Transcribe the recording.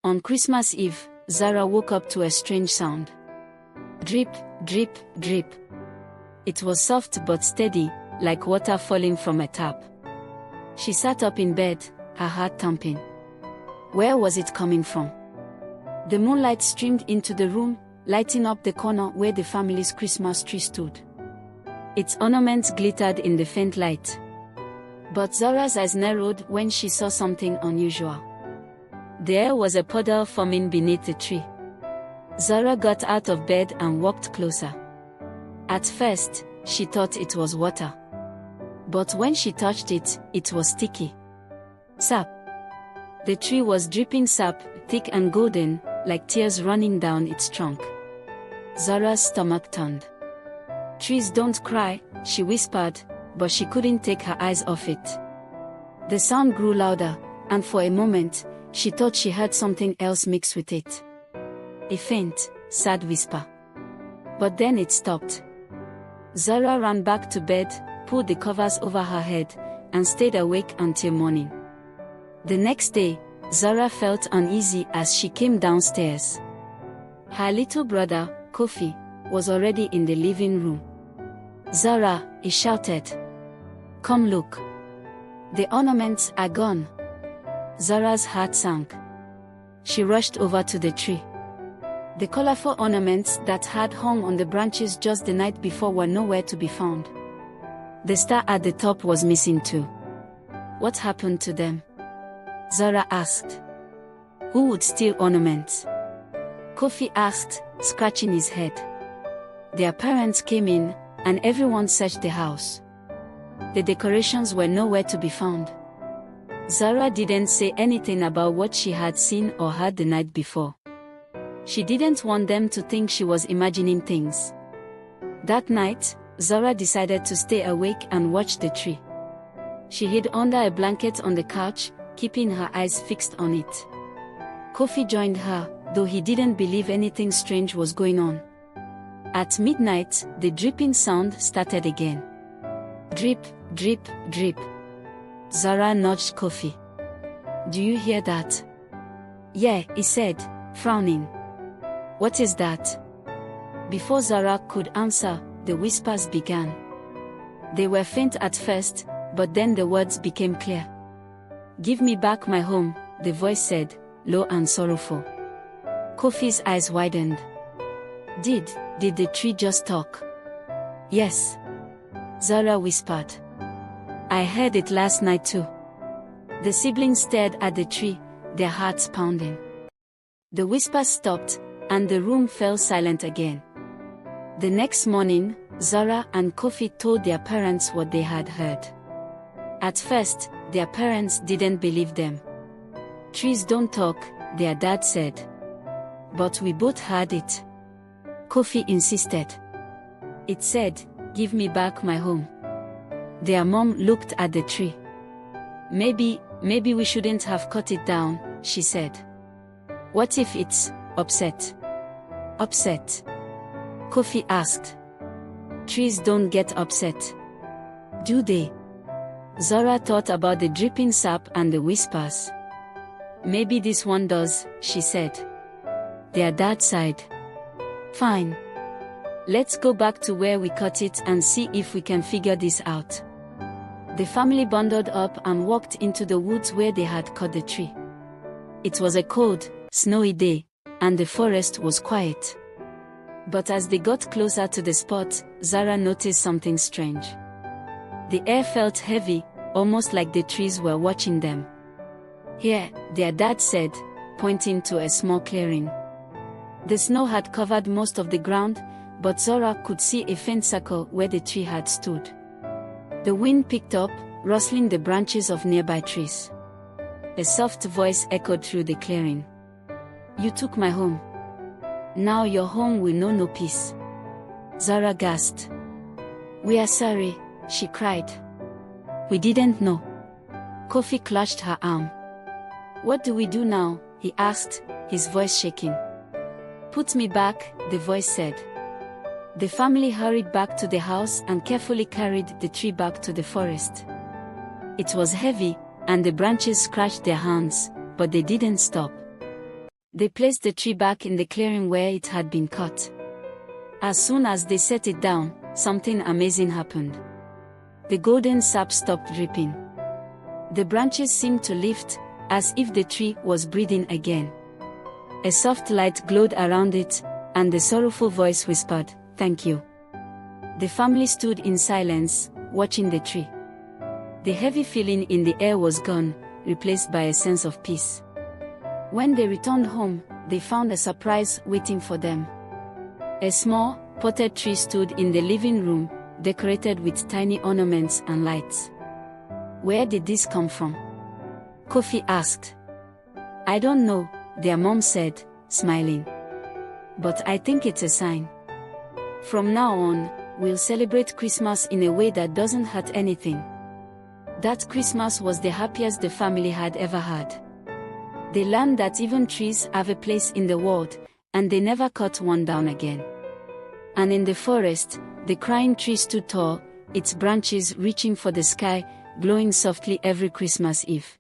On Christmas Eve, Zara woke up to a strange sound. Drip, drip, drip. It was soft but steady, like water falling from a tap. She sat up in bed, her heart thumping. Where was it coming from? The moonlight streamed into the room, lighting up the corner where the family's Christmas tree stood. Its ornaments glittered in the faint light. But Zara's eyes narrowed when she saw something unusual. There was a puddle forming beneath the tree. Zara got out of bed and walked closer. At first, she thought it was water. But when she touched it, it was sticky. Sap. The tree was dripping sap, thick and golden, like tears running down its trunk. Zara's stomach turned. "Trees don't cry," she whispered, but she couldn't take her eyes off it. The sound grew louder, and for a moment, she thought she heard something else mix with it. A faint, sad whisper. But then it stopped. Zara ran back to bed, pulled the covers over her head, and stayed awake until morning. The next day, Zara felt uneasy as she came downstairs. Her little brother, Kofi, was already in the living room. "Zara," he shouted. "Come look. The ornaments are gone." Zara's heart sank. She rushed over to the tree. The colorful ornaments that had hung on the branches just the night before were nowhere to be found. The star at the top was missing too. What happened to them? Zara asked. Who would steal ornaments? Kofi asked, scratching his head. Their parents came in, and everyone searched the house. The decorations were nowhere to be found. Zara didn't say anything about what she had seen or heard the night before. She didn't want them to think she was imagining things. That night, Zara decided to stay awake and watch the tree. She hid under a blanket on the couch, keeping her eyes fixed on it. Kofi joined her, though he didn't believe anything strange was going on. At midnight, the dripping sound started again. Drip, drip, drip. Zara nudged Kofi. "Do you hear that?" "Yeah," he said, frowning. "What is that?" Before Zara could answer, the whispers began. They were faint at first, but then the words became clear. "Give me back my home," the voice said, low and sorrowful. Kofi's eyes widened. Did the tree just talk?" "Yes," Zara whispered. "I heard it last night too." The siblings stared at the tree, their hearts pounding. The whispers stopped, and the room fell silent again. The next morning, Zara and Kofi told their parents what they had heard. At first, their parents didn't believe them. "Trees don't talk," their dad said. "But we both heard it." Kofi insisted. "It said, 'Give me back my home.'" Their mom looked at the tree. Maybe we shouldn't have cut it down," she said. "What if it's upset?" "Upset?" Kofi asked. "Trees don't get upset. Do they?" Zara thought about the dripping sap and the whispers. "Maybe this one does," she said. Their dad sighed. "Fine. Let's go back to where we cut it and see if we can figure this out." The family bundled up and walked into the woods where they had cut the tree. It was a cold, snowy day, and the forest was quiet. But as they got closer to the spot, Zara noticed something strange. The air felt heavy, almost like the trees were watching them. "Here," their dad said, pointing to a small clearing. The snow had covered most of the ground, but Zara could see a faint circle where the tree had stood. The wind picked up, rustling the branches of nearby trees. A soft voice echoed through the clearing. "You took my home. Now your home will know no peace." Zara gasped. "We are sorry," she cried. "We didn't know." Kofi clutched her arm. "What do we do now?" he asked, his voice shaking. "Put me back," the voice said. The family hurried back to the house and carefully carried the tree back to the forest. It was heavy, and the branches scratched their hands, but they didn't stop. They placed the tree back in the clearing where it had been cut. As soon as they set it down, something amazing happened. The golden sap stopped dripping. The branches seemed to lift, as if the tree was breathing again. A soft light glowed around it, and the sorrowful voice whispered, "Thank you." The family stood in silence, watching the tree. The heavy feeling in the air was gone, replaced by a sense of peace. When they returned home, they found a surprise waiting for them. A small, potted tree stood in the living room, decorated with tiny ornaments and lights. "Where did this come from?" Kofi asked. "I don't know," their mom said, smiling. "But I think it's a sign. From now on, we'll celebrate Christmas in a way that doesn't hurt anything." That Christmas was the happiest the family had ever had. They learned that even trees have a place in the world, and they never cut one down again. And in the forest, the crying tree stood tall, its branches reaching for the sky, glowing softly every Christmas Eve.